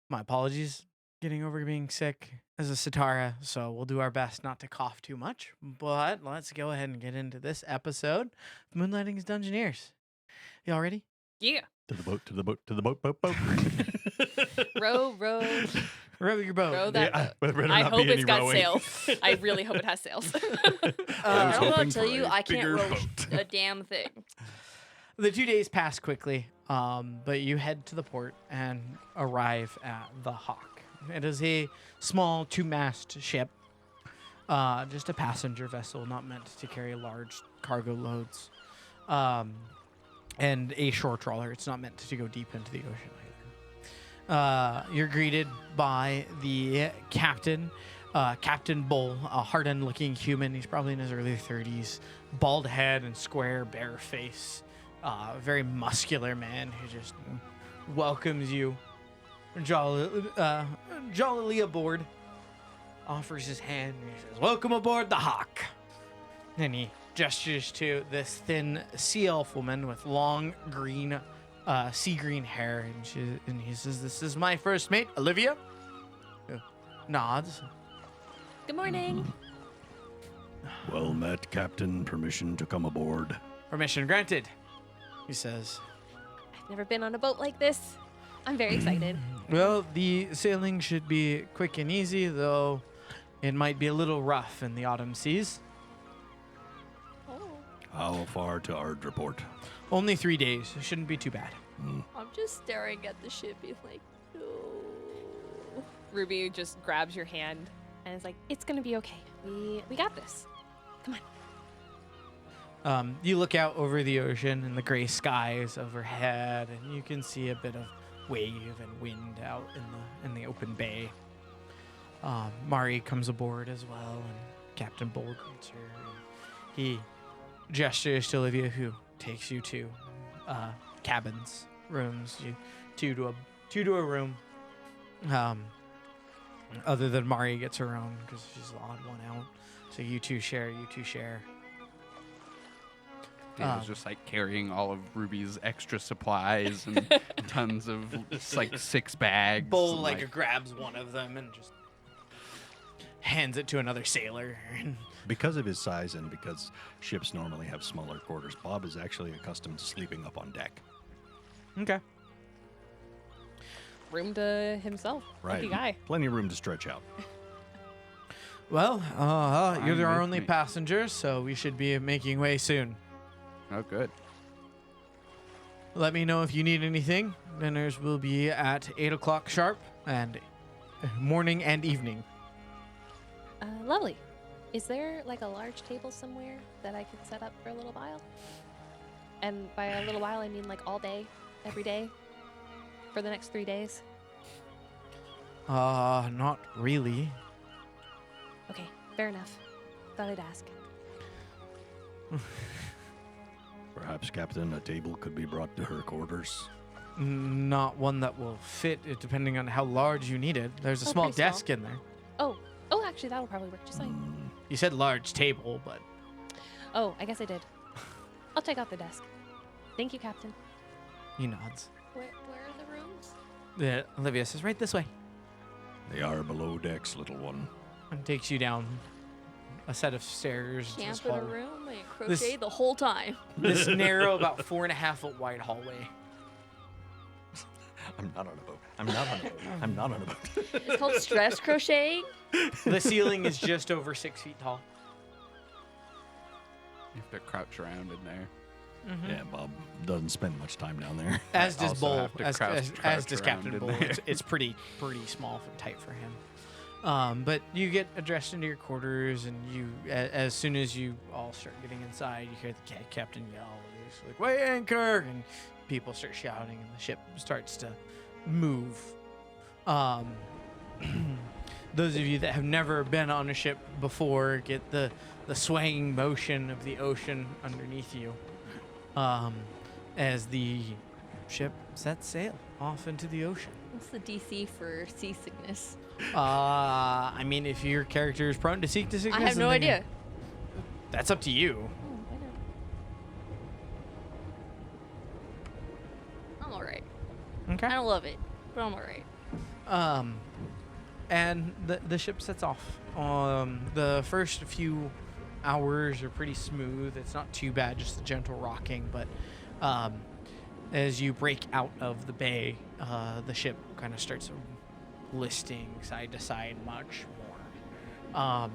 My apologies. Getting over being sick as a Satara, so we'll do our best not to cough too much. But let's go ahead and get into this episode of Moonlighting's Dungeoneers. Y'all ready? Yeah. To the boat, to the boat, to the boat, boat, boat. Row. Row your boat. Row that boat. But there better I not hope be any it's got rowing. sails. I really hope it has sails. I I was don't know hoping to tell for you, a I can't bigger row boat. a damn thing. The 2 days pass quickly, but you head to the port and arrive at the Hawk. It is a small 2-mast ship, just a passenger vessel, not meant to carry large cargo loads, and a shore trawler. It's not meant to go deep into the ocean either. You're greeted by the captain, Captain Bull, a hardened-looking human. He's probably in his early 30s, bald head and square, bare face. Very muscular man who just welcomes you jollily aboard, offers his hand, and he says, "Welcome aboard the Hawk." And he gestures to this thin sea elf woman with long green, sea green hair, and he says, "This is my first mate, Olivia." Nods. Good morning. Well met, Captain. Permission to come aboard. Permission granted, he says. I've never been on a boat like this. I'm very excited. Well, the sailing should be quick and easy, though it might be a little rough in the autumn seas. Oh, How far to Ardraport? Only 3 days. It shouldn't be too bad. I'm just staring at the ship, being like, no. Ruby just grabs your hand and is like, "It's gonna be okay. We got this. Come on." You look out over the ocean and the gray skies overhead, and you can see a bit of wave and wind out in the open bay. Mari comes aboard as well, and Captain Bull greets her. And he gestures to Olivia, who takes you to cabins, rooms, two to a room. Other than Mari gets her own because she's the odd one out. So you two share. Dave was just like carrying all of Ruby's extra supplies and tons of just, like 6 bags. Bull and, like grabs one of them and just hands it to another sailor. Because of his size and because ships normally have smaller quarters, Bob is actually accustomed to sleeping up on deck. Okay. Room to himself. Right. Lucky guy. Plenty of room to stretch out. Well, you're Fine our with only me. passengers, so we should be making way soon. Oh, good. Let me know if you need anything. Dinners will be at 8 o'clock sharp, and morning and evening. Lovely. Is there like a large table somewhere that I could set up for a little while? And by a little while, I mean like all day, every day, for the next 3 days. Not really. Okay, fair enough. Thought I'd ask. Perhaps, Captain, a table could be brought to her quarters. Not one that will fit, depending on how large you need it. There's a Oh, small pretty small. desk in there. Oh, actually, that'll probably work just fine. You said large table, but Oh, I guess I did. I'll check out the desk. Thank you, Captain. he nods. Where are the rooms? Yeah, Olivia says, "Right this way," They are below decks, little one. and takes you down a set of stairs. to this Camp in a hall- room and This- crochet the whole time. This narrow, about 4.5-foot wide hallway. I'm not on a boat. I'm not on a boat. I'm not on a boat. It's called stress crocheting. The ceiling is just over 6 feet tall. You have to crouch around in there. Yeah, Bob doesn't spend much time down there. As I does also Bull. have to As crouch does around Captain in Bull. there. It's pretty small and tight for him. But you get addressed into your quarters, and as soon as you all start getting inside, you hear the captain yell. He's like, "Weigh anchor!" And people start shouting, and the ship starts to move. Those of you that have never been on a ship before get the swaying motion of the ocean underneath you. As the ship sets sail off into the ocean. What's the DC for seasickness? I mean, if your character is prone to sickness, I have no then idea. That's up to you. Oh, I know. I'm alright. Okay. I don't love it, but I'm alright. And the ship sets off. The first few hours are pretty smooth. It's not too bad, just a gentle rocking. But as you break out of the bay, the ship kind of starts listing side to side much more.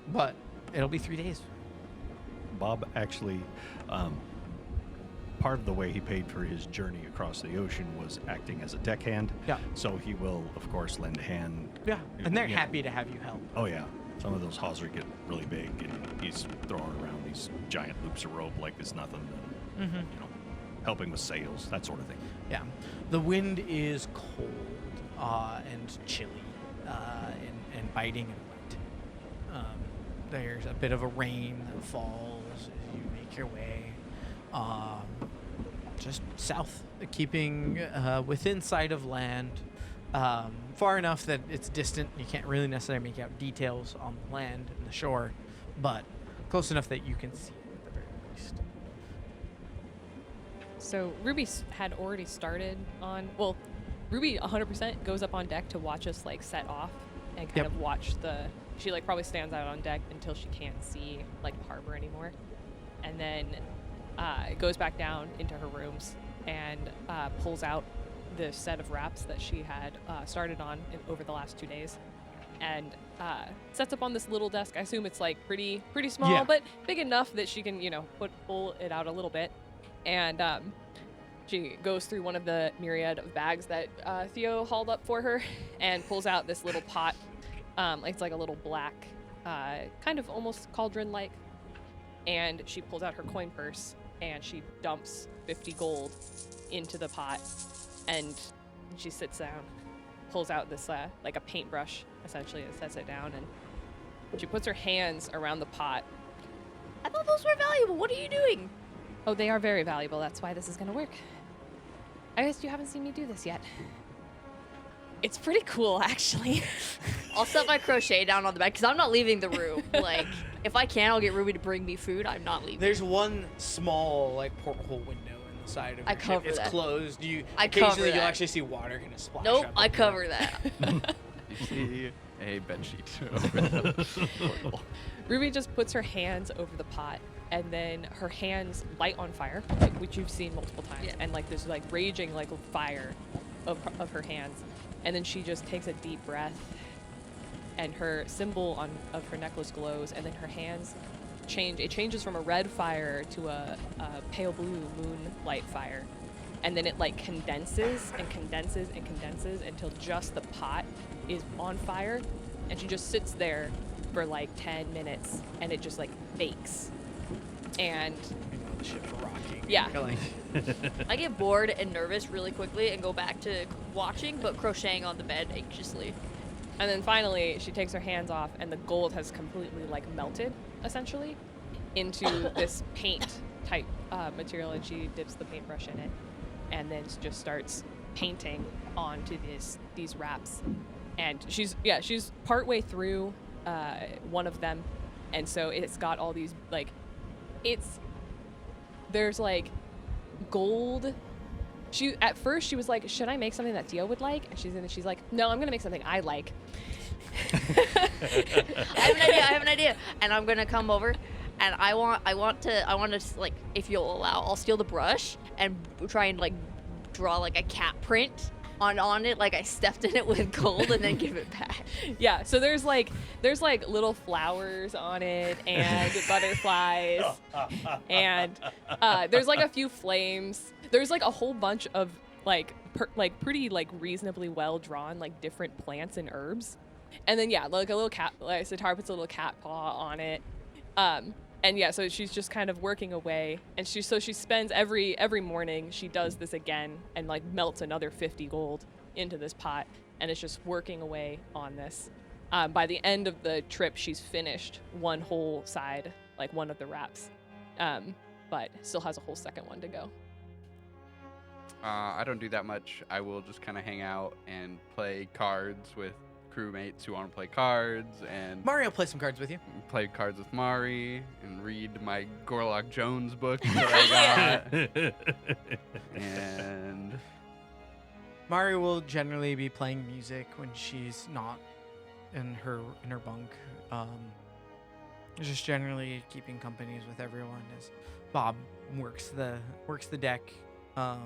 But it'll be 3 days. Bob actually, part of the way he paid for his journey across the ocean was acting as a deckhand. Yeah. So he will, of course, lend a hand. Yeah, and they're Yeah. happy to have you help. Oh, yeah. Some of those hawsers get really big, and he's throwing around these giant loops of rope like it's nothing. And, Mm-hmm. you know, helping with sails, that sort of thing. Yeah, the wind is cold and chilly and biting and wet. There's a bit of a rain that falls as you make your way just south, keeping within sight of land, far enough that it's distant. You can't really necessarily make out details on the land and the shore, but close enough that you can see it at the very least. So Ruby had already started on. Well, Ruby 100% goes up on deck to watch us like set off and kind Yep. of watch the. She like probably stands out on deck until she can't see like the harbor anymore, and then goes back down into her rooms and pulls out the set of wraps that she had started on over the last 2 days, and sets up on this little desk. I assume it's like pretty small, Yeah. but big enough that she can pull it out a little bit. And she goes through one of the myriad of bags that Theo hauled up for her and pulls out this little pot. It's like a little black, kind of almost cauldron-like. And she pulls out her coin purse and she dumps 50 gold into the pot. And she sits down, pulls out this, like a paintbrush, essentially, and sets it down. And she puts her hands around the pot. I thought those were valuable. What are you doing? Oh, they are very valuable. That's why this is going to work. I guess you haven't seen me do this yet. It's pretty cool, actually. I'll set my crochet down on the bed because I'm not leaving the room. Like, if I can, I'll get Ruby to bring me food. I'm not leaving. There's one small like porthole window in the side of I your ship. cover It's that. closed. You I cover occasionally you'll that. actually see water kind of splash Nope, up. I into cover it. that. You see a bedsheet over the portal. Ruby just puts her hands over the pot, and then her hands light on fire, which you've seen multiple times, Yeah. and like there's like raging like fire of her hands, and then she just takes a deep breath, and her symbol of her necklace glows, and then her hands change. It changes from a red fire to a pale blue moonlight fire, and then it like condenses and condenses and condenses until just the pot is on fire, and she just sits there for like 10 minutes, and it just like bakes. And You know, the ship's rocking. Yeah. You're like, I get bored and nervous really quickly and go back to watching, but crocheting on the bed anxiously. and then finally she takes her hands off, and the gold has completely like melted essentially into this paint type material, and she dips the paintbrush in it, and then just starts painting onto these wraps. And she's partway through one of them, and so it's got all these like there's like gold. At first she was like, should I make something that Dio would like? And she's like, no, I'm gonna make something I like. I have an idea, and I'm gonna come over, and I want to like, if you'll allow, I'll steal the brush and try and like draw like a cat print on it, like I stepped in it with gold, and then give it back. Yeah, so there's like little flowers on it and butterflies, and there's like a few flames. There's like a whole bunch of like pretty like reasonably well drawn like different plants and herbs, and then like a little cat, like Satar puts a little cat paw on it, and yeah, so she's just kind of working away, and she spends every morning she does this again and like melts another 50 gold into this pot, and it's just working away on this. By the end of the trip, she's finished one whole side, like one of the wraps, but still has a whole second one to go. I don't do that much. I will just kind of hang out and play cards with crewmates who want to play cards, and Mario, play some cards with you. play cards with Mari, and read my Gorlock Jones book that I got. And Mari will generally be playing music when she's not in her bunk. Just generally keeping companies with everyone as Bob works the deck. For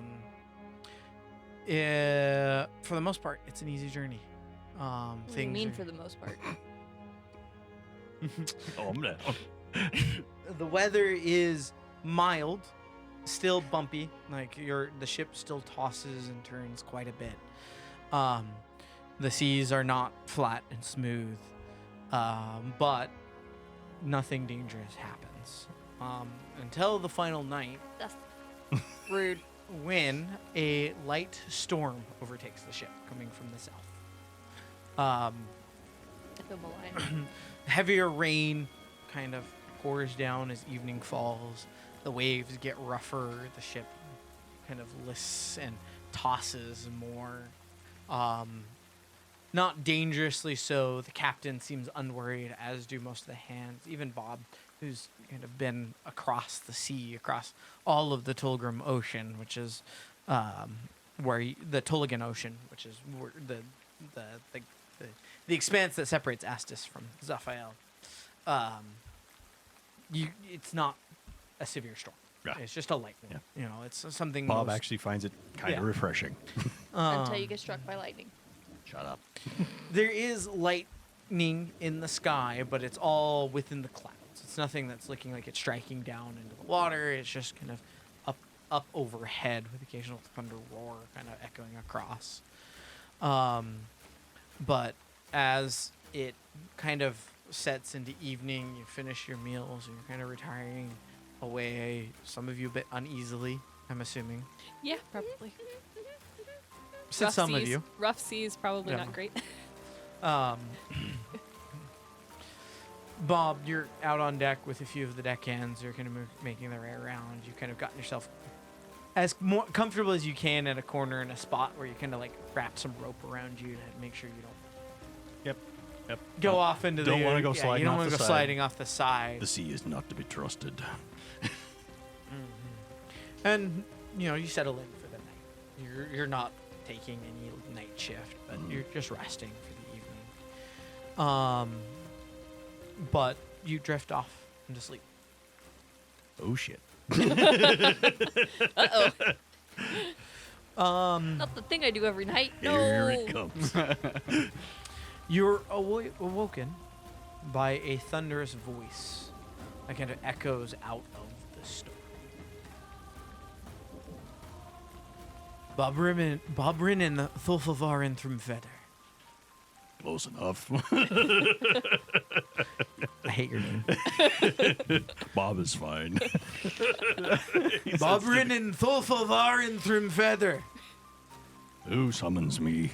the most part, it's an easy journey. What do you mean for the most part? Oh, I'm gonna. The weather is mild, still bumpy. Like the ship still tosses and turns quite a bit. The seas are not flat and smooth, but nothing dangerous happens until the final night. That's rude. When a light storm overtakes the ship coming from the south. I feel malign. Heavier rain kind of pours down as evening falls. The waves get rougher. The ship kind of lists and tosses more. Not dangerously so. The captain seems unworried, as do most of the hands. Even Bob, who's kind of been across the sea, across all of the Tulgrim Ocean, which is the Tulligan Ocean, which is where the expanse that separates Astis from Zaphael. It's not a severe storm. Yeah. It's just a light one. Yeah. You know, it's something. Bob actually finds it kind of refreshing. Until you get struck by lightning. Shut up. There is lightning in the sky, but it's all within the clouds. It's nothing that's looking like it's striking down into the water. It's just kind of up overhead with occasional thunder roar kind of echoing across. But as it kind of sets into evening, you finish your meals, and you're kind of retiring away, some of you a bit uneasily, I'm assuming. Yeah, probably. Said some of you. Rough seas, probably Yeah. not great. Bob, you're out on deck with a few of the deckhands. You're kind of making their way around. You've kind of gotten yourself as more comfortable as you can at a corner in a spot where you kind of like wrap some rope around you to make sure you don't Yep. go off into the. Don't want to go yeah, sliding you don't off want the to go side. sliding off the side. The sea is not to be trusted. And you settle in for the night. You're not taking any night shift, but you're just resting for the evening. But you drift off into sleep. Oh shit. Uh-oh. Not the thing I do every night. No. Here it comes. You're awoken by a thunderous voice that kind of echoes out of the storm. Bob Rinnan Thulfavarin Thrumfeder. Close enough. I hate your name. Bob is fine. Bob Rinnan Thulfavarin Thrumfeder. Who summons me?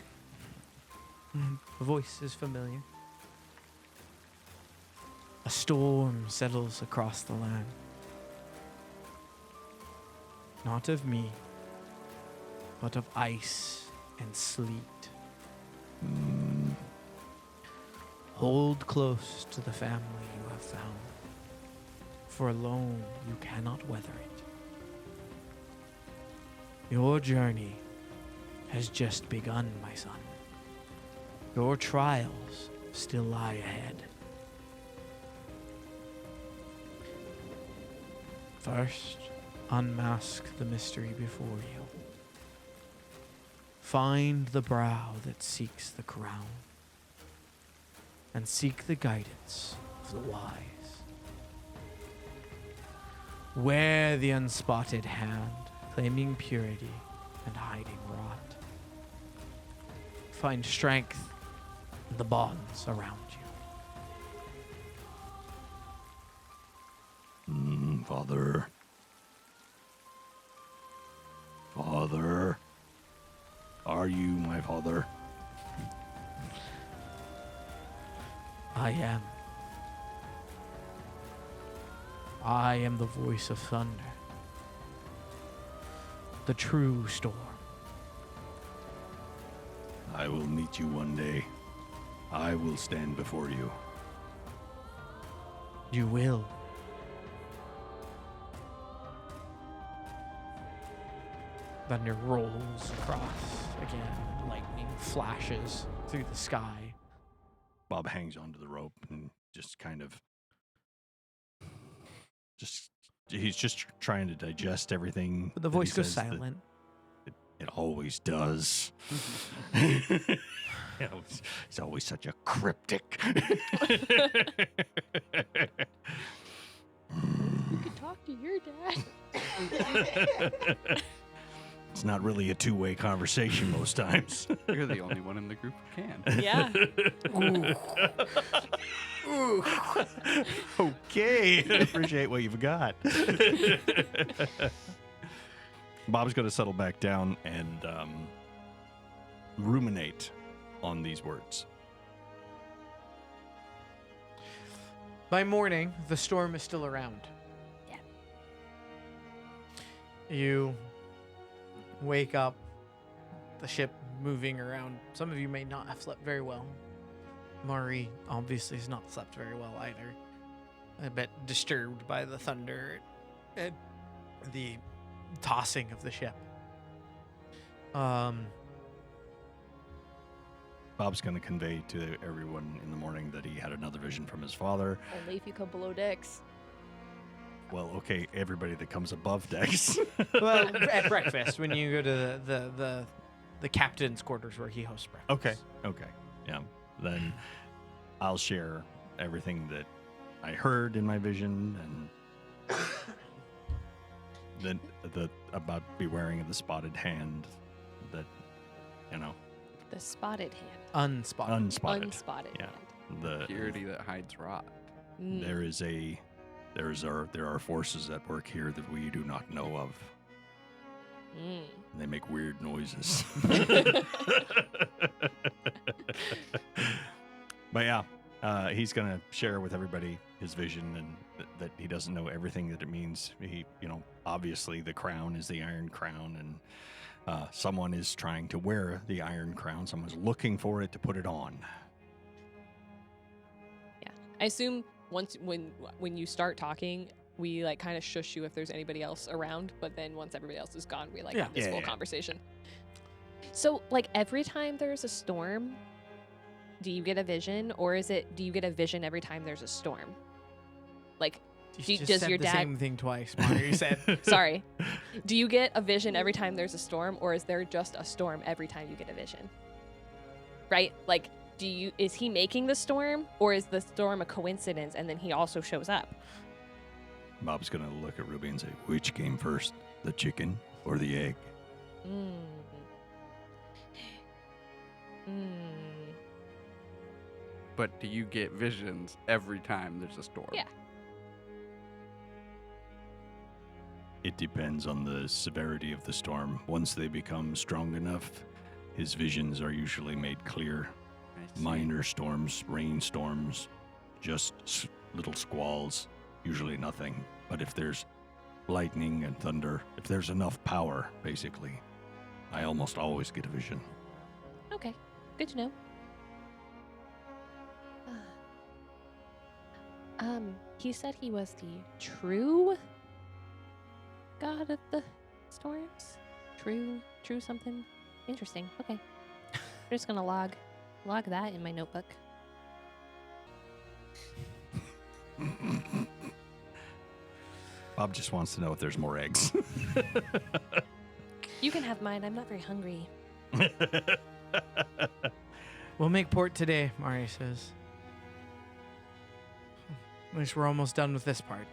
The voice is familiar. A storm settles across the land. Not of me, but of ice and sleet. Hold close to the family you have found, for alone you cannot weather it. Your journey has just begun, my son. Your trials still lie ahead. First, unmask the mystery before you. Find the brow that seeks the crown, and seek the guidance of the wise. Wear the unspotted hand, claiming purity and hiding rot. Find strength in the bonds around you. Father. Father. Are you my father? I am. I am the voice of thunder. The true storm. I will meet you one day. I will stand before you. You will. Thunder rolls across again. Lightning flashes through the sky. Bob hangs onto the rope and just kind of he's just trying to digest everything. But the that he voice goes says that silent. It always does. He's always such a cryptic. You could talk to your dad. It's not really a two-way conversation most times. You're the only one in the group who can. Yeah. Okay, I appreciate what you've got. Bob's going to settle back down and ruminate on these words. By morning, the storm is still around. Yeah. You wake up, the ship moving around. Some of you may not have slept very well. Mari obviously has not slept very well either. A bit disturbed by the thunder and the tossing of the ship. Bob's going to convey to everyone in the morning that he had another vision from his father. Only if you come below decks. Well, okay, everybody that comes above decks. Well, at breakfast when you go to the captain's quarters where he hosts breakfast. Okay, yeah. Then I'll share everything that I heard in my vision and then about bewaring of the spotted hand that, you know, The spotted hand. Unspotted. unspotted. Unspotted Yeah. hand. The Purity that hides rot. Mm. there are forces at work here that we do not know of. Mm. They make weird noises. But yeah, he's gonna share with everybody his vision and that he doesn't know everything that it means. He, obviously the crown is the Iron Crown, and someone is trying to wear the Iron Crown. Someone's looking for it to put it on. Yeah. I assume when you start talking, we like kind of shush you if there's anybody else around, but then once everybody else is gone, we Yeah. have this Yeah, full yeah. conversation. So like every time there's a storm, do you get a vision, or do you get a vision every time there's a storm? Like, You just does said your the dad- same thing twice, Mari. You said. sorry, do you get a vision every time there's a storm, or is there just a storm every time you get a vision? Right? Like, is he making the storm, or is the storm a coincidence and then he also shows up? Bob's gonna look at Ruby and say, "Which came first, the chicken or the egg?" Mm. Mm. But do you get visions every time there's a storm? Yeah. It depends on the severity of the storm. Once they become strong enough, his visions are usually made clear. I see. Minor storms, rainstorms, just little squalls, usually nothing. But if there's lightning and thunder, if there's enough power, basically, I almost always get a vision. Okay, good to know. He said he was the true god of the storms. True something. Interesting. Okay, I'm just gonna log that in my notebook. Bob just wants to know if there's more eggs. You can have mine. I'm not very hungry. We'll make port today, Mari says. At least we're almost done with this part.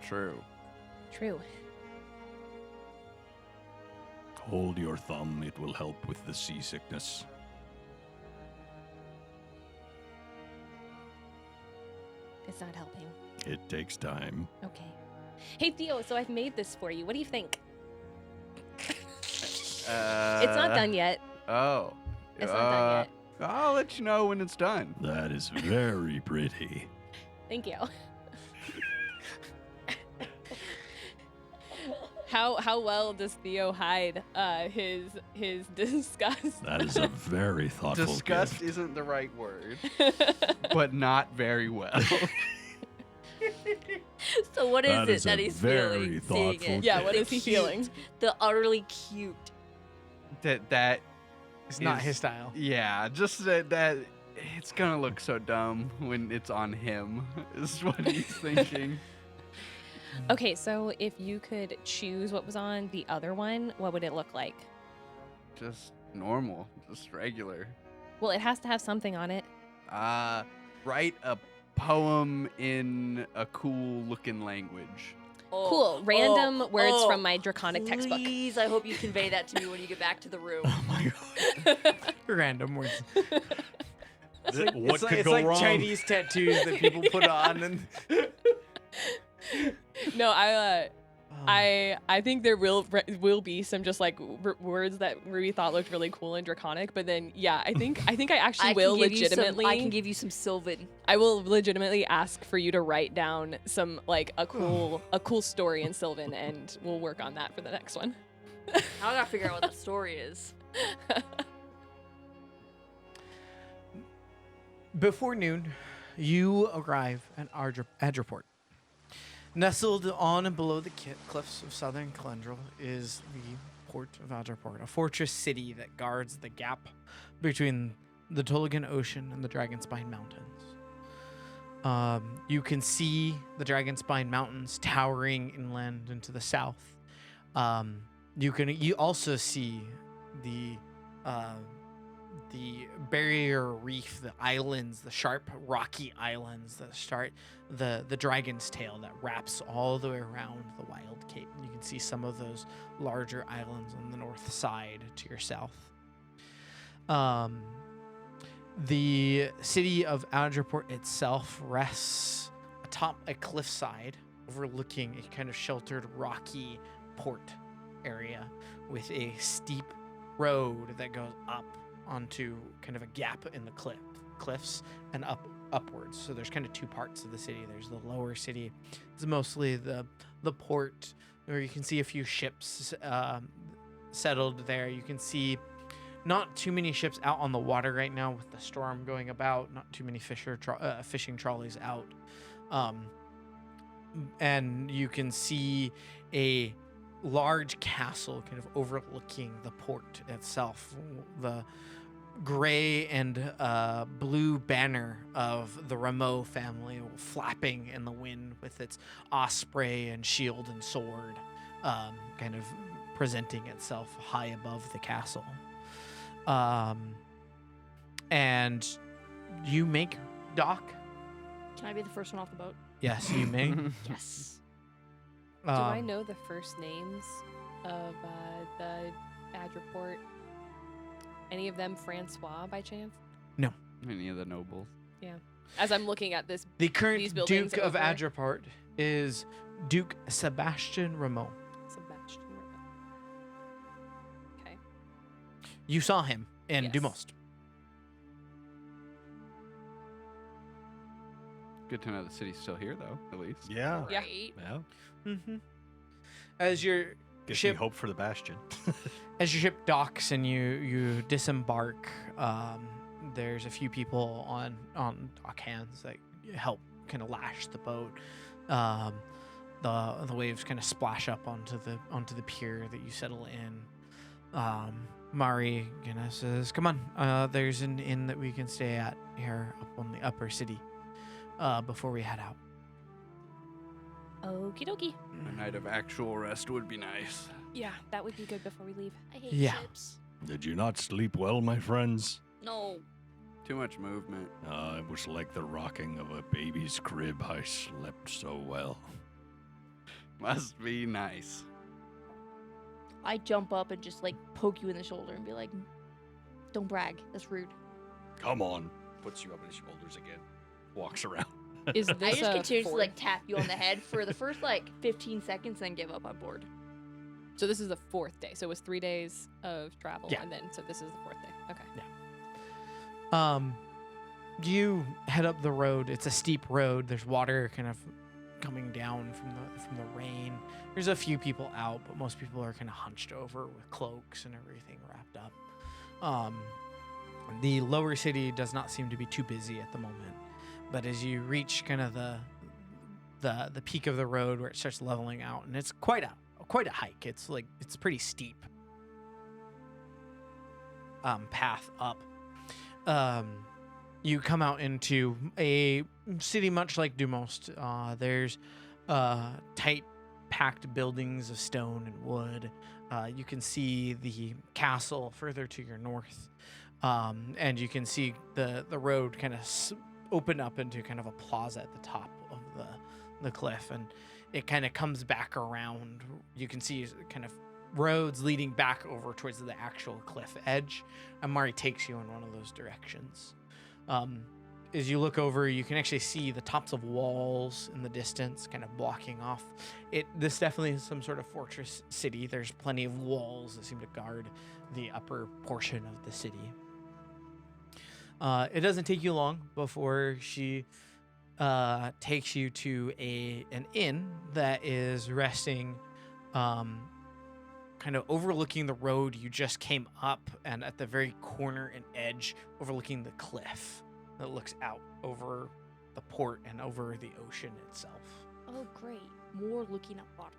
True. True. Hold your thumb, it will help with the seasickness. It's not helping. It takes time. Okay. Hey Theo, so I've made this for you. What do you think? It's not done yet. Oh. It's not done yet. I'll let you know when it's done. That is very pretty. Thank you. How well does Theo hide his disgust? That is a very thoughtful Disgust gift. isn't the right word, but not very well. So what is That it is that a he's very feeling? Seeing thoughtful it? Yeah, what The is he cute, feeling? The utterly cute. That It's not is- his style. Yeah, just that it's gonna look so dumb when it's on him. Is what he's thinking. Okay, so if you could choose what was on the other one, what would it look like? Just normal, just regular. Well, it has to have something on it. Write a poem in a cool looking language. Oh, Cool. Random oh, words oh, from my draconic textbook. Please, I hope you convey that to me when you get back to the room. Oh my god. Random words. What could it's go like wrong? Chinese tattoos that people put on and No, I think there will be some just like words that Ruby thought looked really cool and draconic, but then yeah, I think I actually will legitimately. I can give you some Sylvan. I will legitimately ask for you to write down some like a cool story in Sylvan, and we'll work on that for the next one. I gotta figure out what the story is. Before noon, you arrive at Ardraport. Nestled on and below the cliffs of southern Calendrel is the port of Ardraport, a fortress city that guards the gap between the Toligan Ocean and the Dragonspine Mountains. You can see the Dragonspine Mountains towering inland into the south. You also see the barrier reef, the islands, the sharp rocky islands that start the dragon's tail that wraps all the way around the Wild Cape. And you can see some of those larger islands on the north side to your south. The city of Ardraport itself rests atop a cliffside overlooking a kind of sheltered rocky port area with a steep road that goes up onto kind of a gap in the cliffs and upwards. So there's kind of two parts of the city. There's the lower city. It's mostly the port where you can see a few ships settled there. You can see not too many ships out on the water right now with the storm going about. Not too many fishing trolleys out. And you can see a large castle kind of overlooking the port itself. The gray and blue banner of the Rameau family flapping in the wind with its osprey and shield and sword kind of presenting itself high above the castle. And you make dock. Can I be the first one off the boat? Yes, you may. Yes. Do I know the first names of the Ardraport? Any of them Francois by chance? Any of the nobles. As I'm looking at this, The current these buildings Duke of over- Ardraport is Duke Sebastian Rameau. Sebastian. Okay. You saw him in Yes. Dumost. Good to know the city's still here, though. At least. Yeah. Yeah. Right. Yeah. Mm-hmm. As your Gives ship me hope for the Bastion. as your ship docks and you disembark, there's a few people on dock hands that help kind of lash the boat. The waves kind of splash up onto the pier that you settle in. Mari says, "Come on, there's an inn that we can stay at here up on the upper city before we head out." Okie dokie. A night of actual rest would be nice. Yeah, that would be good before we leave. I hate Yeah. ships. Did you not sleep well, my friends? No. Too much movement. It was like the rocking of a baby's crib. I slept so well. Must be nice. I jump up and just like poke you in the shoulder and be like, "Don't brag. That's rude." Come on. Puts you up on his shoulders again. Walks around. Is I this just a continuously fourth? like tap you on the head for the first like 15 seconds, then give up on board. So this is the fourth day. So it was 3 days of travel, Yeah. and then so this is the fourth day. Okay. You head up the road. It's a steep road. There's water kind of coming down from the rain. There's a few people out, but most people are kind of hunched over with cloaks and everything wrapped up. The lower city does not seem to be too busy at the moment, but as you reach kind of the the peak of the road where it starts leveling out, and it's quite a hike. It's pretty steep path up. You come out into a city much like Dumost. There's tight packed buildings of stone and wood. You can see the castle further to your north, and you can see the road kind of open up into kind of a plaza at the top of the cliff, and it kind of comes back around. You can see kind of roads leading back over towards the actual cliff edge, and Mari takes you in one of those directions. As you look over, you can actually see the tops of walls in the distance, kind of blocking off. This definitely is some sort of fortress city. There's plenty of walls that seem to guard the upper portion of the city. It doesn't take you long before she takes you to an inn that is resting kind of overlooking the road you just came up, and at the very corner and edge overlooking the cliff that looks out over the port and over the ocean itself. Oh, great. More looking up water.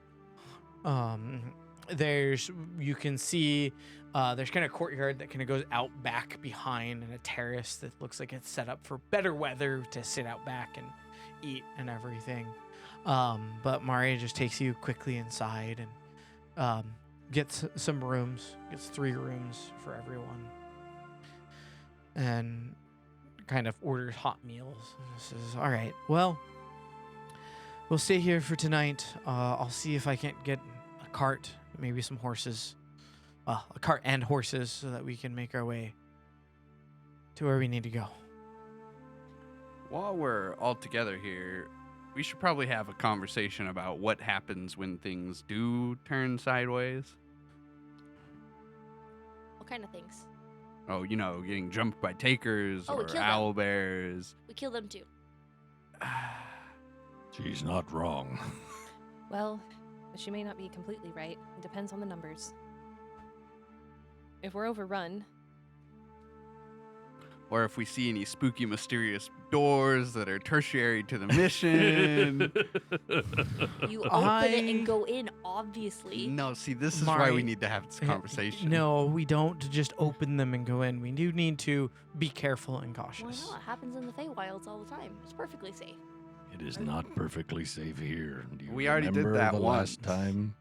You can see there's kind of a courtyard that kind of goes out back behind, and a terrace that looks like it's set up for better weather to sit out back and eat and everything. But Maria just takes you quickly inside and gets some rooms, gets 3 rooms for everyone, and kind of orders hot meals. And says, all right, well, we'll stay here for tonight. I'll see if I can't get a cart, maybe some horses. Well, a cart and horses so that we can make our way to where we need to go. While we're all together here, we should probably have a conversation about what happens when things do turn sideways. What kind of things? Oh, getting jumped by takers Oh, we or kill them. owl bears. We kill them too. She's not wrong. Well, she may not be completely right. It depends on the numbers. If we're overrun, Or if we see any spooky, mysterious doors that are tertiary to the mission. You open it and go in, obviously. No, see, this is why we Mari, need to have this conversation. No, we don't just open them and go in. We do need to be careful and Why cautious. not? It happens in the Feywilds all the time. It's perfectly safe. It is not perfectly safe here. Do you We already did remember that the once. last time?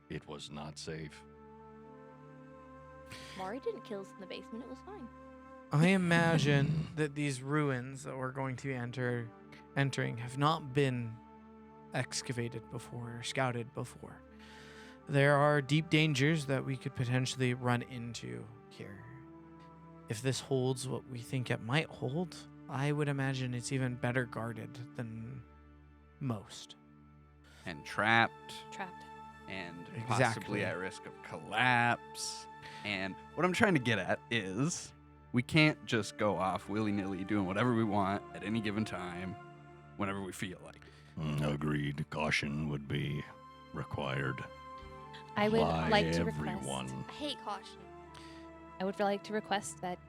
It was not safe. Mari didn't kill us in the basement. It was fine. I imagine that these ruins that we're going to be entering have not been excavated before or scouted before. There are deep dangers that we could potentially run into here. If this holds what we think it might hold, I would imagine it's even better guarded than most. And trapped. trapped. And Exactly. possibly at risk of collapse. And what I'm trying to get at is we can't just go off willy-nilly doing whatever we want at any given time whenever we feel like. Agreed. Caution would be required. I would by like to everyone. request. I hate caution. I would like to request that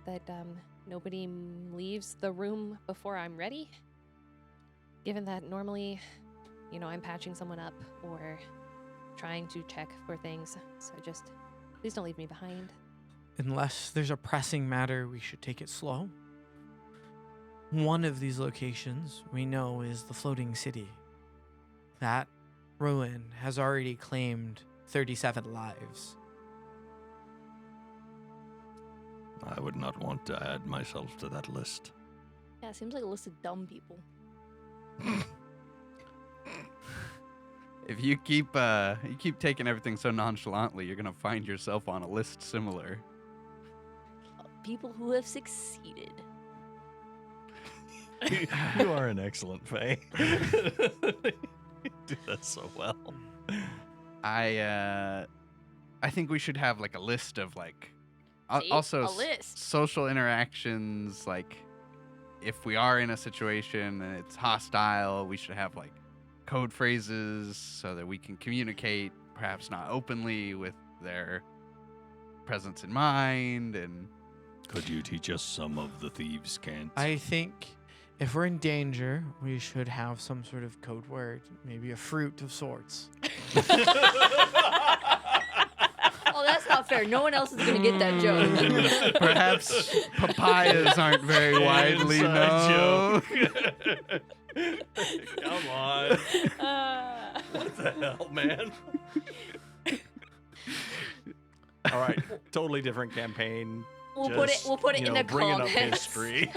nobody leaves the room before I'm ready. Given that normally, I'm patching someone up or trying to check for things. So just please don't leave me behind. Unless there's a pressing matter, we should take it slow. One of these locations we know is the floating city. That ruin has already claimed 37 lives. I would not want to add myself to that list. Yeah, it seems like a list of dumb people. If you keep taking everything so nonchalantly, you're gonna find yourself on a list similar. People who have succeeded. You are an excellent Fae. You do that so well. I think we should have like a list of See? also A list. social interactions. Like if we are in a situation and it's hostile, we should have like code phrases so that we can communicate, perhaps not openly, with their presence in mind. And Could you teach us some of the thieves' cants? I think If we're in danger, we should have some sort of code word, maybe a fruit of sorts. Oh, that's not fair. No one else is gonna get that joke. Perhaps papayas aren't very widely known. Come on. What the hell, man? All right, totally different campaign. We'll put it you in know, a bringing up comments. history.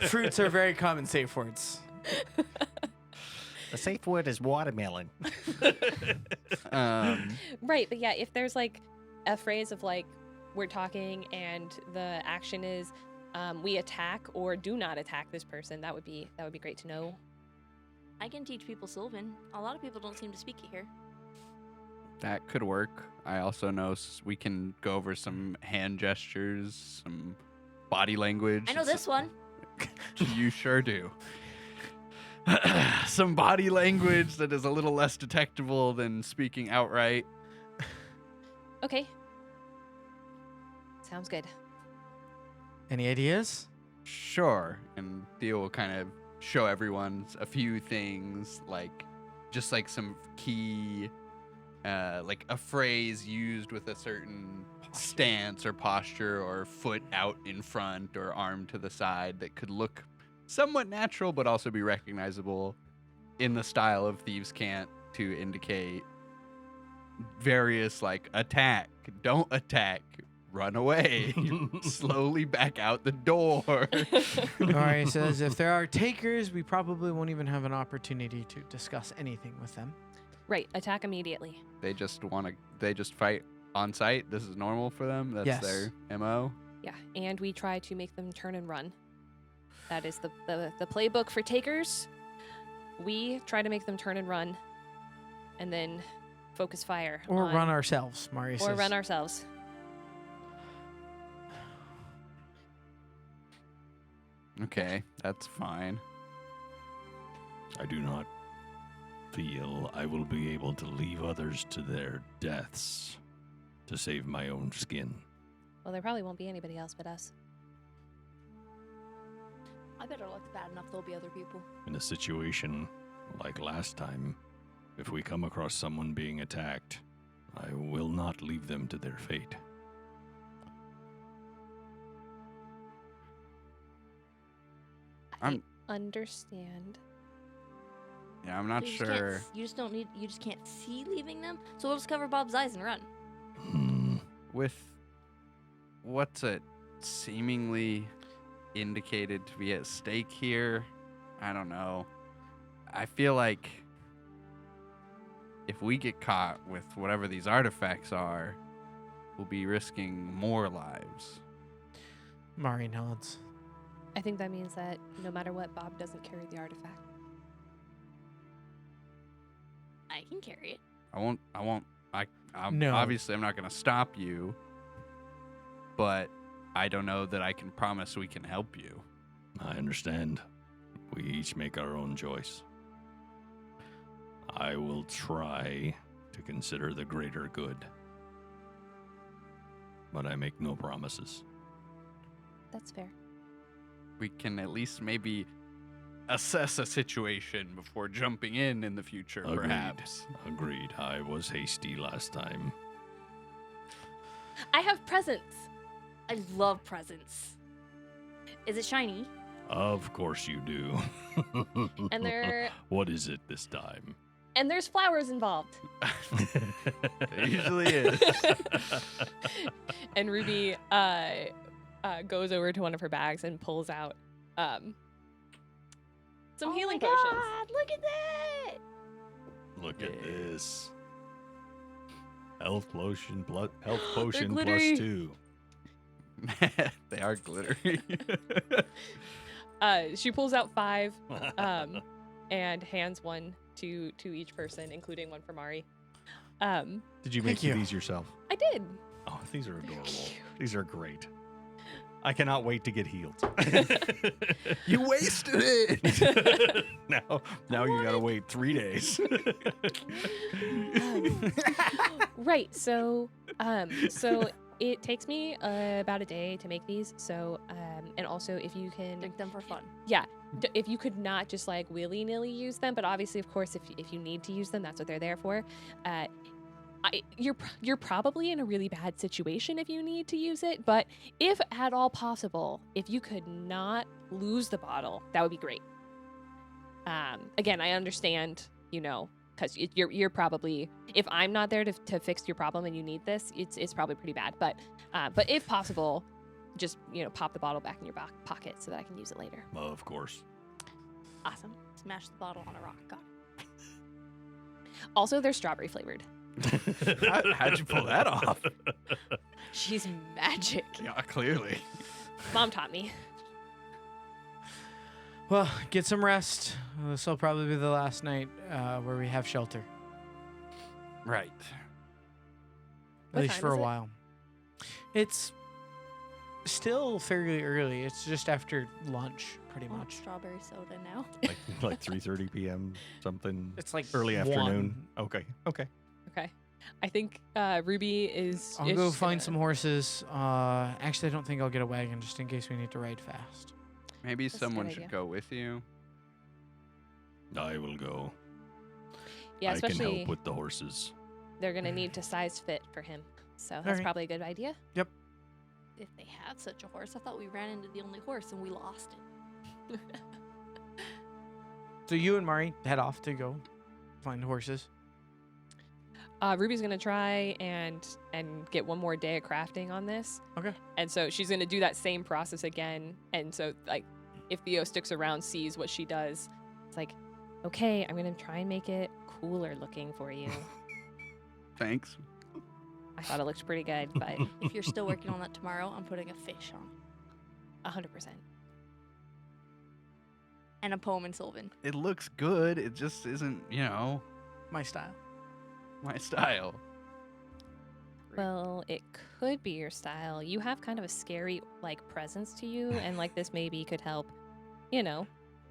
Fruits are very common safe words. The safe word is watermelon. Right, but yeah, if there's like a phrase of like we're talking and the action is we attack or do not attack this person, that would be great to know. I can teach people Sylvan. A lot of people don't seem to speak it here. That could work. I also know we can go over some hand gestures, some body language. I know this one. You sure do. Some body language that is a little less detectable than speaking outright. Okay. Sounds good. Any ideas? Sure. And Theo will kind of show everyone a few things, like just like some key, like a phrase used with a certain stance or posture or foot out in front or arm to the side that could look somewhat natural but also be recognizable in the style of Thieves' Cant to indicate various like attack, don't attack, run away, slowly back out the door. Mari says if there are takers, we probably won't even have an opportunity to discuss anything with them. Right, attack immediately. They just fight on site. This is normal for them. That's Yes. their MO. Yeah, and we try to make them turn and run. That is the playbook for takers. We try to make them turn and run, and then focus fire. Or on- run ourselves, Mari says. Or run ourselves. Okay, that's fine. I do not feel I will be able to leave others to their deaths to save my own skin. Well, there probably won't be anybody else but us. I bet our luck's bad enough there'll be other people. In a situation like last time, if we come across someone being attacked, I will not leave them to their fate. Understand. Yeah, I'm not You just can't sure. you just can't see leaving them. So we'll just cover Bob's eyes and run. With what's it seemingly indicated to be at stake here, I don't know. I feel like if we get caught with whatever these artifacts are, we'll be risking more lives. Mari nods. I think that means that no matter what, Bob doesn't carry the artifact. I can carry it. I'm No. obviously I'm not going to stop you, but I don't know that I can promise we can help you. I understand. We each make our own choice. I will try to consider the greater good, but I make no promises. That's fair. We can at least maybe assess a situation before jumping in the future, Agreed. perhaps. Agreed. I was hasty last time. I have presents. I love presents. Is it shiny? Of course you do. And What is it this time? and there's flowers involved. There usually is. And Ruby goes over to one of her bags and pulls out some healing my potions. God, look at that! Look at Yeah. this. Health potion plus glittery. 2. They are glittery. She pulls out 5 and hands one to each person, including one for Mari. Did you Thank make you. these yourself? I did. Oh, these are adorable. These are great. I cannot wait to get healed. You wasted it. now you gotta wait 3 days. Right. So it takes me about a day to make these. So and also if you can Drink them for fun. if you could not just like willy-nilly use them, but obviously, of course, if you need to use them, that's what they're there for. You're probably in a really bad situation if you need to use it, but if at all possible, if you could not lose the bottle, that would be great. Again, I understand, because you're probably, if I'm not there to fix your problem and you need this, it's probably pretty bad. But if possible, just pop the bottle back in your back pocket so that I can use it later. Of course. Awesome. Smash the bottle on a rock. Got it. Also, they're strawberry flavored. How'd you pull that off? She's magic. Yeah, clearly. Mom taught me. Well, get some rest. This will probably be the last night where we have shelter, Right. at What least time for a is it? while. It's still fairly early. It's just after lunch, pretty I want much. strawberry soda now. like 3:30 p.m. something. It's like Early 1. afternoon. Okay. Okay. I think Ruby is. I'll is go just find gonna- some horses. Actually, I don't think I'll get a wagon just in case we need to ride fast. Maybe That's a good someone idea. should go with you. I will go. Yeah, I can especially help with the horses. they're gonna need to size fit for him, so that's Alright. probably a good idea. If they had such a horse, I thought we ran into the only horse and we lost it. So you and Mari head off to go find horses. Ruby's gonna try and get one more day of crafting on this. Okay. And so she's gonna do that same process again. And so like, if Theo sticks around, sees what she does, it's like, okay, I'm gonna try and make it cooler looking for you. Thanks. I thought it looked pretty good, but If you're still working on that tomorrow, I'm putting a fish on 100%. and a poem in Sylvan. It looks good. It just isn't, My style. my style. Well, it could be your style. You have kind of a scary like presence to you, and like this maybe could help,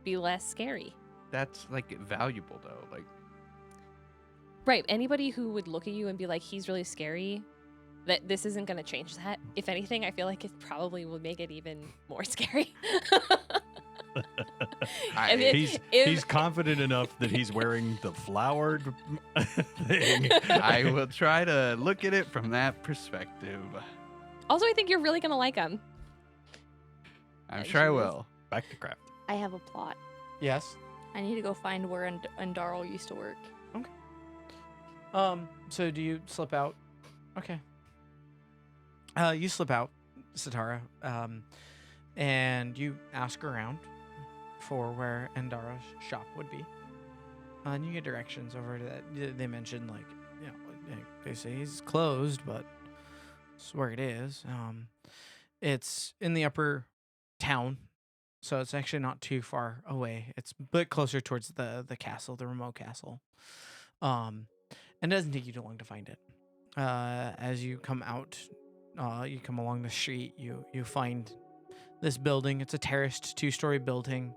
be less scary. That's like valuable though. Like Right. Anybody who would look at you and be like, he's really scary, that this isn't going to change that. If anything, I feel like it probably will make it even more scary. And it- He's if- he's confident enough that he's wearing the flowered thing. I will try to look at it from that perspective. Also, I think you're really going to like him. I'm sure I will. Back to craft. I have a plot. Yes. I need to go find where Andarl used to work. So do you slip out? Okay. You slip out, Satara, and you ask around for where Endara's shop would be. And you get directions over to that. They mentioned they say he's closed, but it's where it is. It's in the upper town, so it's actually not too far away. It's a bit closer towards the castle, the remote castle. And it doesn't take you too long to find it. As you come out, you come along the street, you find this building. It's a terraced 2-story building,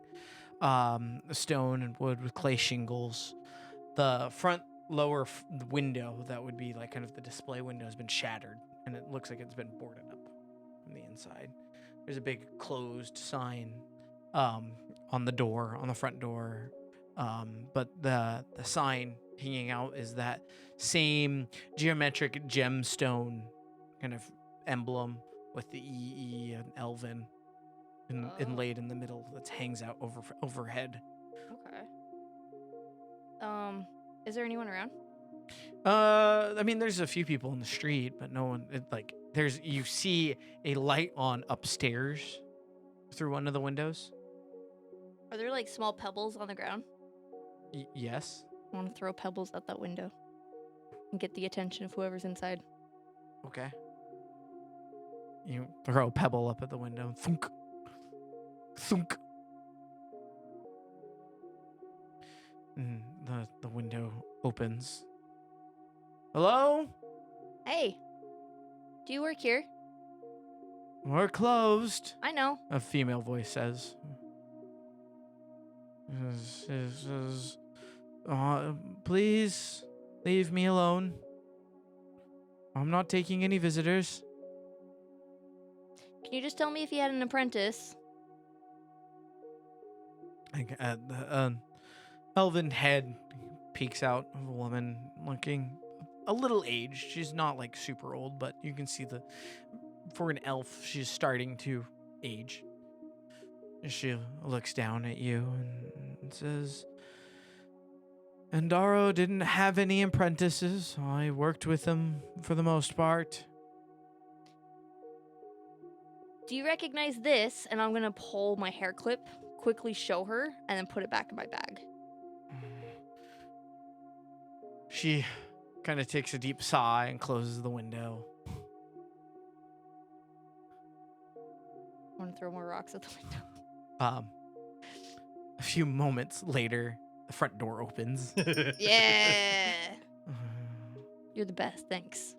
stone and wood with clay shingles. The front lower window that would be like kind of the display window has been shattered, and it looks like it's been boarded up from the inside. There's a big closed sign on the door, on the front door, but the sign hanging out is that same geometric gemstone kind of emblem with the EE and Elven inlaid in the middle that hangs out overhead. Okay. Is there anyone around? I mean, there's a few people in the street, but no one. You see a light on upstairs through one of the windows. Are there like small pebbles on the ground? Yes. I want to throw pebbles at that window and get the attention of whoever's inside. Okay. You throw a pebble up at the window. Thunk. Thunk. And the window opens. Hello? Hey, do you work here? We're closed. I know. A female voice says. Please leave me alone. I'm not taking any visitors. Can you just tell me if you had an apprentice? The elven head peeks out of a woman looking a little aged. She's not like super old, but you can see for an elf, she's starting to age. She looks down at you and says, Endaro didn't have any apprentices. I worked with them for the most part. Do you recognize this? And I'm gonna pull my hair clip, quickly show her, and then put it back in my bag. She kind of takes a deep sigh and closes the window. I want to throw more rocks at the window. A few moments later, the front door opens. Yeah. You're the best, thanks.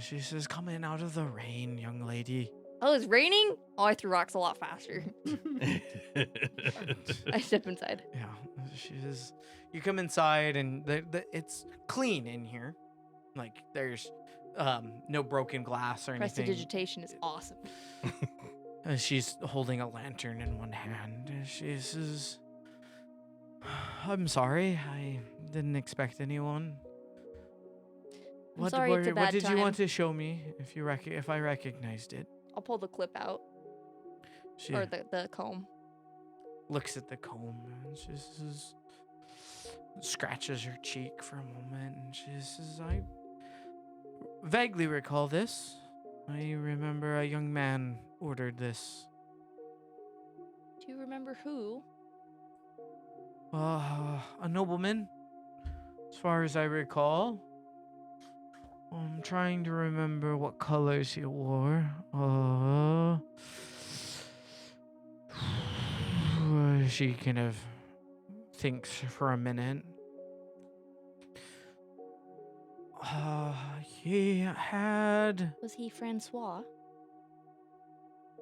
She says, come in out of the rain, young lady. Oh, it's raining? Oh, I threw rocks a lot faster. I step inside. Yeah, she says, you come inside and it's clean in here. Like, there's no broken glass or anything. Prestidigitation is awesome. She's holding a lantern in one hand. She says, I'm sorry. I didn't expect anyone. I'm sorry, it's a bad what did time. you want to show me if I recognized it? I'll pull the clip out. She Or the comb. looks at the comb and she says, scratches her cheek for a moment and she says, I vaguely recall this. I remember a young man ordered this. Do you remember who? A nobleman, as far as I recall. I'm trying to remember what colors he wore. She kind of thinks for a minute. He had... Was he Francois?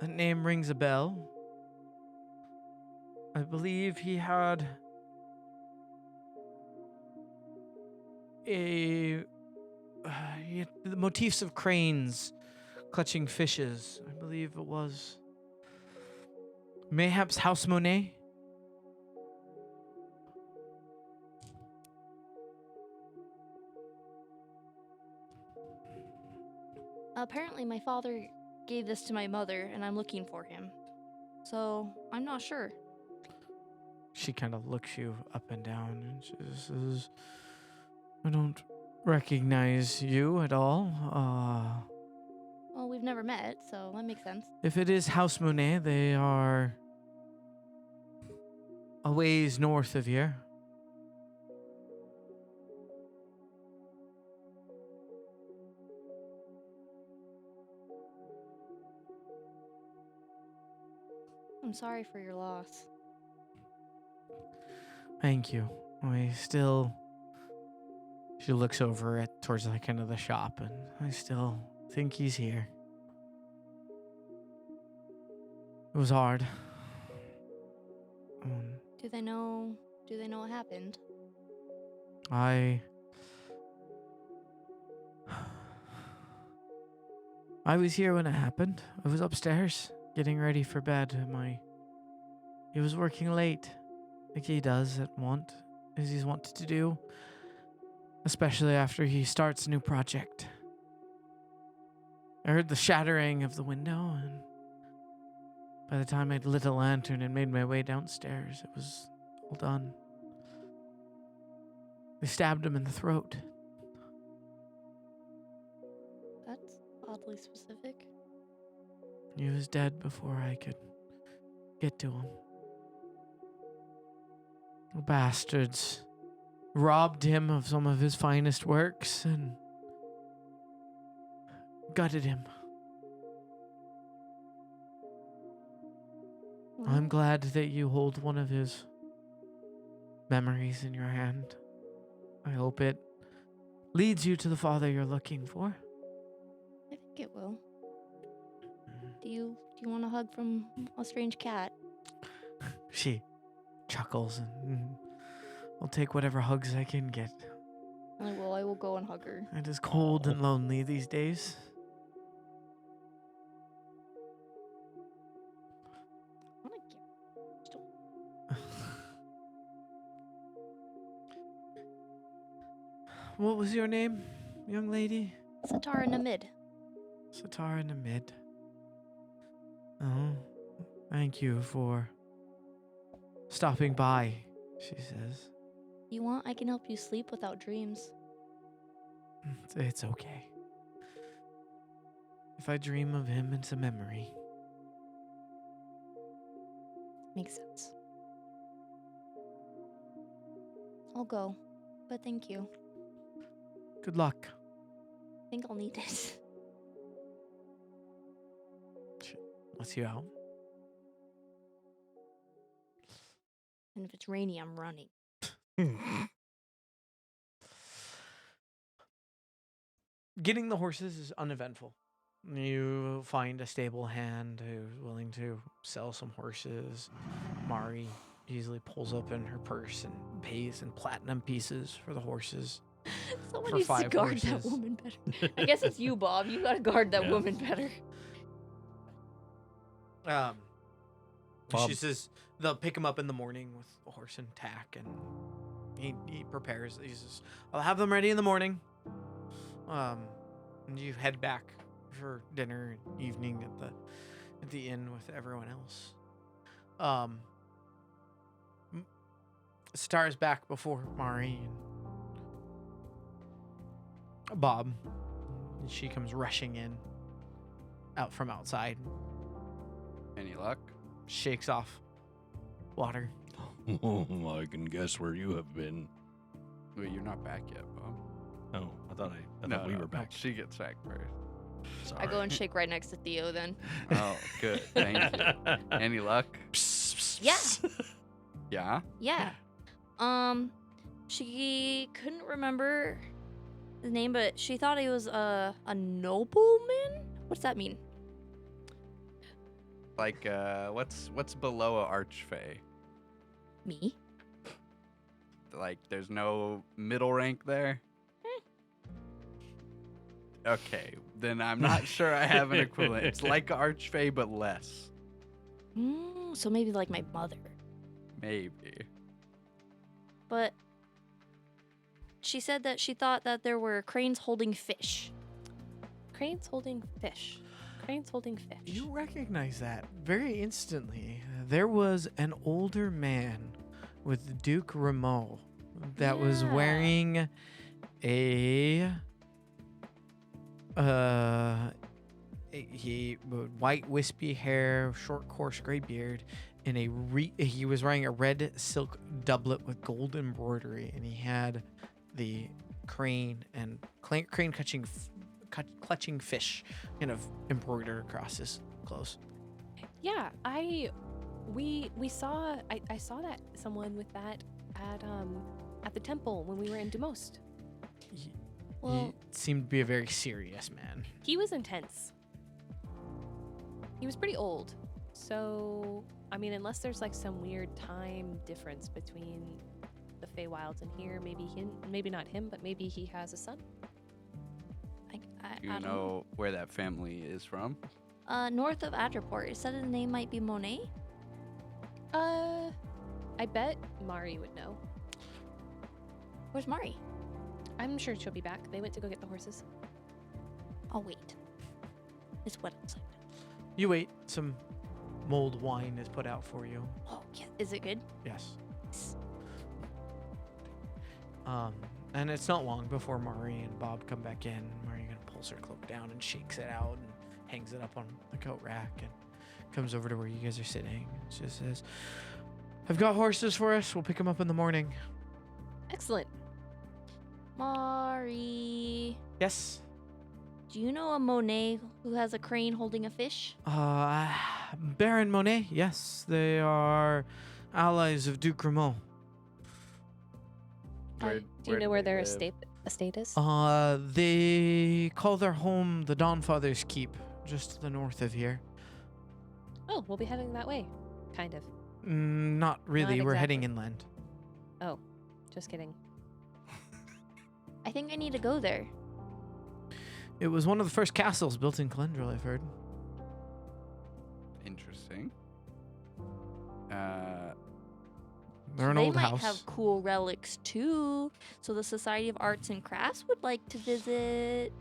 That name rings a bell. I believe he had the motifs of cranes clutching fishes. I believe it was mayhaps House Monet. Apparently, my father gave this to my mother, and I'm looking for him. So, I'm not sure. She kind of looks you up and down and she says, I don't recognize you at all. Well, we've never met, so that makes sense. If it is House Monet, they are a ways north of here. I'm sorry for your loss. Thank you. She looks over towards like kind of the shop, and I still think he's here. It was hard. Do they know what happened? I was here when it happened. I was upstairs getting ready for bed. He was working late, like he does as he's wanted to do, especially after he starts a new project. I heard the shattering of the window, and by the time I'd lit a lantern and made my way downstairs, it was all done. They stabbed him in the throat. That's oddly specific. He was dead before I could get to him. The bastards robbed him of some of his finest works and gutted him. I'm glad that you hold one of his memories in your hand. I hope it leads you to the father you're looking for. I think it will. Do you want a hug from a strange cat? She chuckles and I'll take whatever hugs I can get. I will go and hug her. It is cold and lonely these days. I want to get What was your name, young lady? Satara Namid. Satara Namid. Oh, thank you for stopping by, she says. You want? I can help you sleep without dreams. It's okay. If I dream of him, it's a memory. Makes sense. I'll go, but thank you. Good luck. I think I'll need it. Let's you out. And if it's rainy, I'm running. Getting the horses is uneventful. You find a stable hand who's willing to sell some horses. Mari easily pulls open her purse and pays in platinum pieces for the horses. Someone For needs to 5 guard that horses. woman better. I guess it's you, Bob. You gotta guard that Yeah. woman better. She Bob- says they'll pick him up in the morning with a horse and tack, and he prepares. He says, "I'll have them ready in the morning." And you head back for dinner and evening at the inn with everyone else. Star's back before Mari and Bob. And she comes rushing in out from outside, Any luck? shakes off water. Oh, I can guess where you have been. Wait, you're not back yet, Bob. Oh, I thought we were back. She gets back first. Sorry. I go and shake right next to Theo then. Oh, good. Thank you. Any luck? Yeah. Yeah. Yeah. She couldn't remember his name, but she thought he was a nobleman? What's that mean? Like, what's below a archfey? Me? Like, there's no middle rank there? Okay, then I'm not sure I have an equivalent. It's like a archfey, but less. So maybe like my mother. Maybe. But she said that she thought that there were cranes holding fish. Cranes holding fish. Cranes holding fish. You recognize that very instantly. There was an older man with Duke Rameau that was Yeah. wearing a white wispy hair, short coarse gray beard, and he was wearing a red silk doublet with gold embroidery, and he had the crane and crane clutching fish kind of embroidered across his clothes. Yeah, we saw I saw that someone with that at the temple when we were in Dumost. He Well- seemed to be a very serious man. He was intense. He was pretty old. So, I mean, unless there's like some weird time difference between the Feywilds and here, maybe not him, but maybe he has a son. I Do you don't know where that family is from? North of Ardraport. It said the name might be Monet. I bet Mari would know. Where's Mari? I'm sure she'll be back. They went to go get the horses. I'll wait. It's wet outside. You wait. Some mulled wine is put out for you. Oh, yeah. Is it good? Yes. And it's not long before Mari and Bob come back in. Mari kind of pulls her cloak down and shakes it out and hangs it up on the coat rack and comes over to where you guys are sitting. And she says, "I've got horses for us. We'll pick them up in the morning." Excellent. Mari. Yes. Do you know a Monet who has a crane holding a fish? Baron Monet. Yes, they are allies of Duke Rameau. Do you know where their estate is? They call their home the Dawnfather's Keep, just to the north of here. Oh, we'll be heading that way. Kind of. Not really. Not We're heading exactly. inland. Oh, just kidding. I think I need to go there. It was one of the first castles built in Calendrel, I've heard. Interesting. They're an they old might house. have cool relics too. So the Society of Arts and Crafts would like to visit.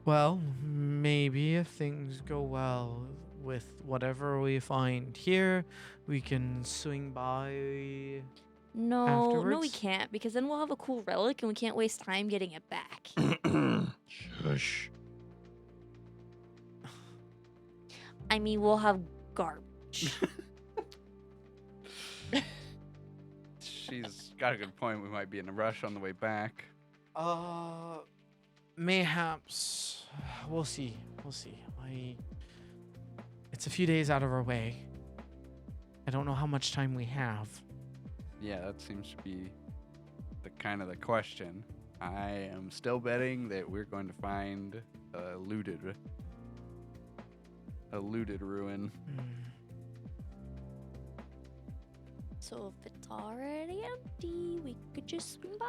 Well, maybe if things go well with whatever we find here, we can swing by. No, no, we Afterwards? can't because then we'll have a cool relic and we can't waste time getting it back. Shush. I mean, we'll have garbage. She's got a good point. We might be in a rush on the way back. Mayhaps. We'll see. We'll see. It's a few days out of our way. I don't know how much time we have. Yeah, that seems to be the kind of the question. I am still betting that we're going to find a looted ruin. So if it's already empty, we could just swing by.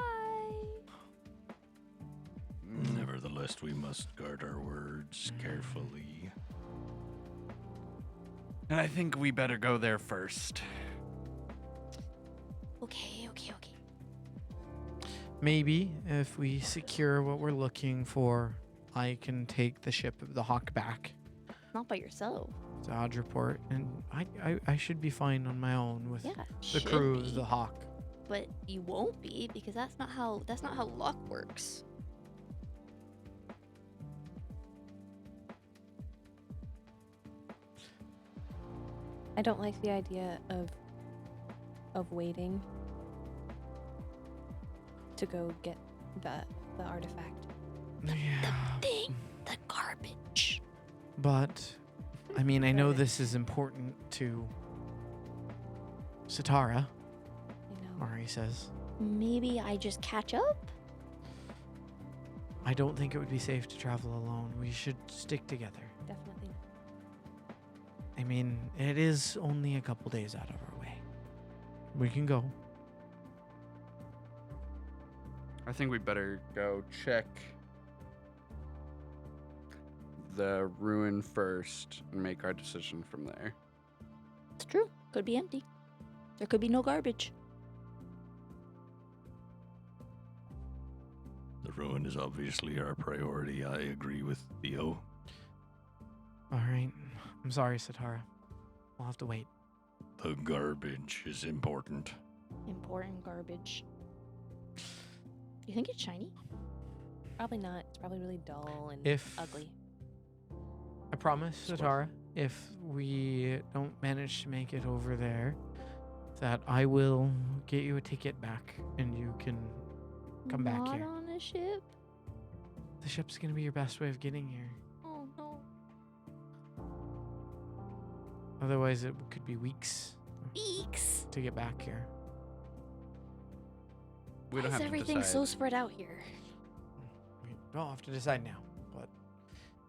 Nevertheless, we must guard our words carefully. And I think we better go there first. Okay. Maybe if we secure what we're looking for, I can take the ship of the Hawk back Not by yourself. to Ardraport, and I should be fine on my own with Yeah. the should crew be, of the Hawk. But you won't be because that's not how luck works. I don't like the idea of waiting to go get the artifact. Yeah. Thing, the garbage. But, I mean, I know Right. this is important to Satara, You know. Mari says. Maybe I just catch up. I don't think it would be safe to travel alone. We should stick together. Definitely. I mean, it is only a couple days out of our way. We can go. I think we better go check the ruin first and make our decision from there. It's true. Could be empty. There could be no garbage. The ruin is obviously our priority. I agree with Theo. All right. I'm sorry, Satara. We'll have to wait. The garbage is important. Important garbage. You think it's shiny? Probably not. It's probably really dull and If- ugly. I promise, Sweet. Satara, if we don't manage to make it over there, that I will get you a ticket back and you can come back Not here. on a ship. The ship's going to be your best way of getting here. Oh no. Otherwise, it could be weeks Beaks. to get back here. We don't Why is have everything to decide. so spread out here? We don't have to decide now, but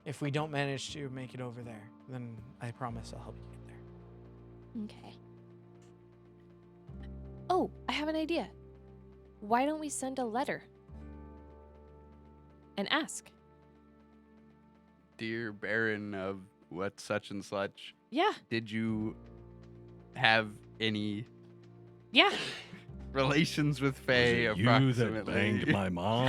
if we don't manage to make it over there, then I promise I'll help you get there. Okay. Oh, I have an idea. Why don't we send a letter and ask? Dear Baron of what such and such, Yeah. did you have any Yeah. relations with Faye? Was it you that banged my mom?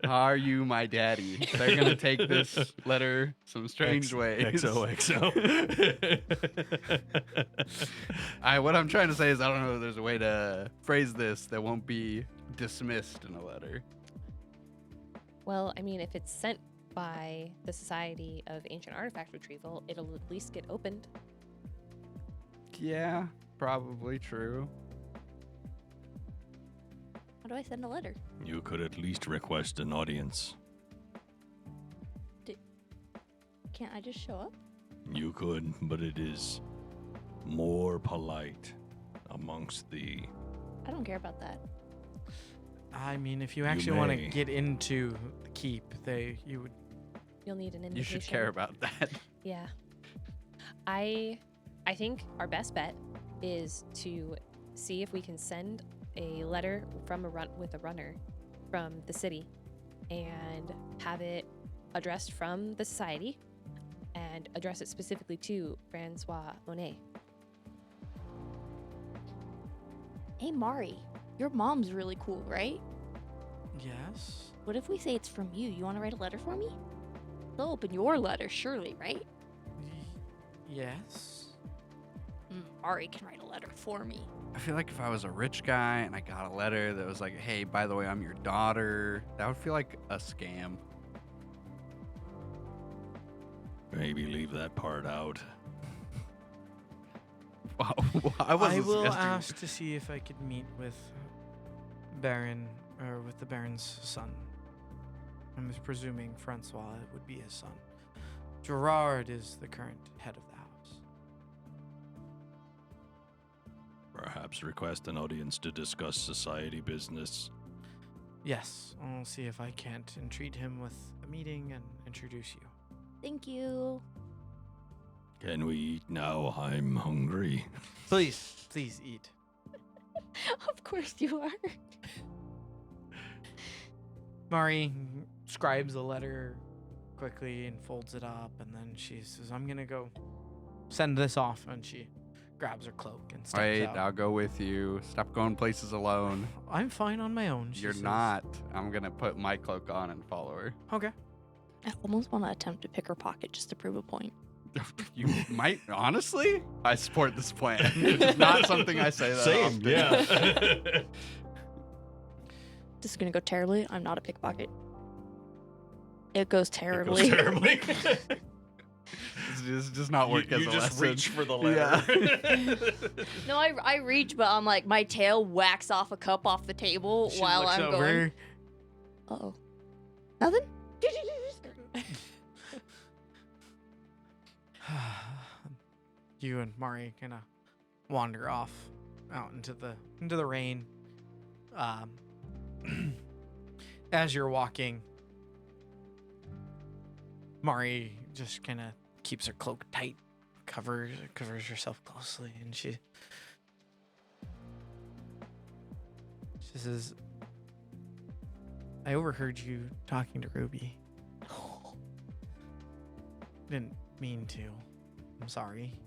Are you my daddy? They're gonna take this letter some strange ways. XOXO. What I'm trying to say is I don't know if there's a way to phrase this that won't be dismissed in a letter. Well, I mean, if it's sent by the Society of Ancient Artifact Retrieval, it'll at least get opened. Yeah, probably true. How do I send a letter? You could at least request an audience. Can't I just show up? You could, but it is more polite amongst the... I don't care about that. I mean, if you actually want to may. get into the keep, you would. You'll need an invitation. You should care about that. Yeah. I think our best bet is to see if we can send a letter from with a runner from the city and have it addressed from the society, and and address it specifically to Francois Monet. Hey, Mari, your mom's really cool, right? Yes. What if we say it's from you? You want to write a letter for me? They'll open your letter, surely, right? Yes. Mari can write a letter for me. I feel like if I was a rich guy and I got a letter that was like, hey, by the way, I'm your daughter, that would feel like a scam. Maybe leave that part out. Wow. I wasn't will suggesting- ask to see if I could meet with with the Baron's son. I'm presuming Francois would be his son. Gerard is the current head of the house. Perhaps request an audience to discuss society business. Yes, I'll see if I can't entreat him with a meeting and introduce you. Thank you. Can we eat now? I'm hungry. Please eat. Of course you are. Mari scribes a letter quickly and folds it up, and then she says, I'm gonna go send this off, and she grabs her cloak and steps Wait, out. I'll go with you. Stop going places alone. I'm fine on my own. she You're says. not. I'm going to put my cloak on and follow her. Okay. I almost want to attempt to pick her pocket just to prove a point. You might, honestly, I support this plan. It's not something I say that often. yeah. This is going to go terribly. I'm not a pickpocket. It goes It terribly. goes terribly. It's just not work you as you a just lesson. reach for the letter. No, I reach, but I'm like, my tail whacks off a cup off the table She while looks I'm over. going. Uh-oh. Nothing? You and Mari kind of wander off out into the rain. As you're walking, Mari just kind of keeps her cloak tight, covers herself closely, and she says, "I overheard you talking to Ruby. Didn't mean to. I'm sorry.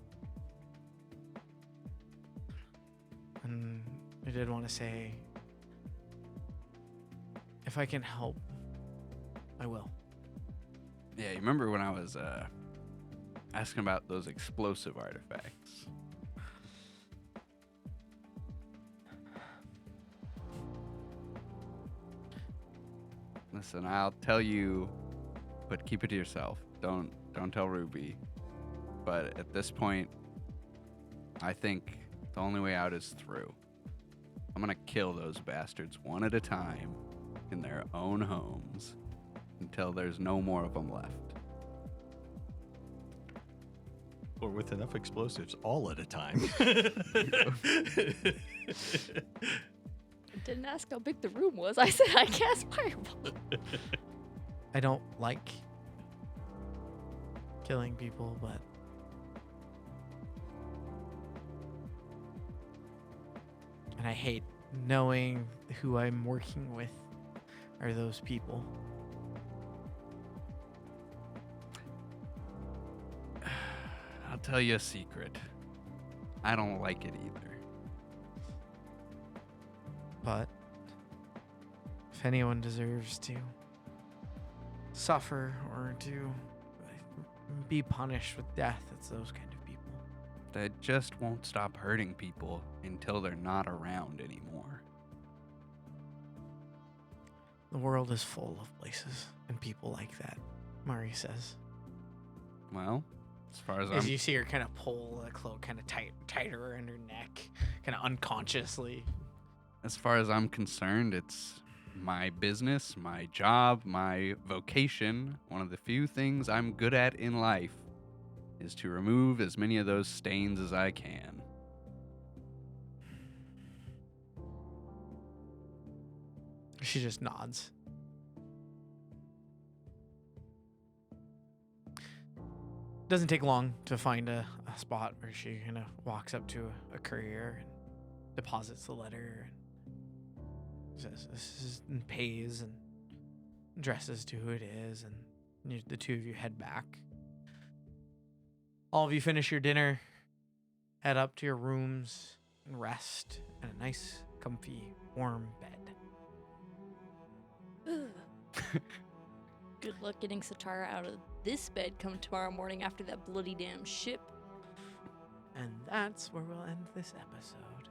And I did want to say, if I can help, I will." Yeah, you remember when I was asking about those explosive artifacts? Listen, I'll tell you, but keep it to yourself. Don't tell Ruby. But at this point, I think the only way out is through. I'm gonna kill those bastards one at a time in their own homes until there's no more of them left. Or with enough explosives all at a time. I didn't ask how big the room was. I said I cast fireball. I don't like killing people, but and I hate knowing who I'm working with are those people. I'll tell you a secret. I don't like it either. But if anyone deserves to suffer or to be punished with death, it's those kind of people. That just won't stop hurting people until they're not around anymore. The world is full of places and people like that, Mari says. Well, as far as As I'm you see her kind of pull the cloak kind of tighter around her neck, kind of unconsciously. As far as I'm concerned, it's my business, my job, my vocation. One of the few things I'm good at in life is to remove as many of those stains as I can. She just nods. Doesn't take long to find a spot where she kind of walks up to a courier and deposits the letter and says this is, and pays and addresses to who it is, and the two of you head back. All of you finish your dinner, head up to your rooms, and rest in a nice, comfy, warm bed. Good luck getting Satara out of this bed come tomorrow morning after that bloody damn ship. And that's where we'll end this episode.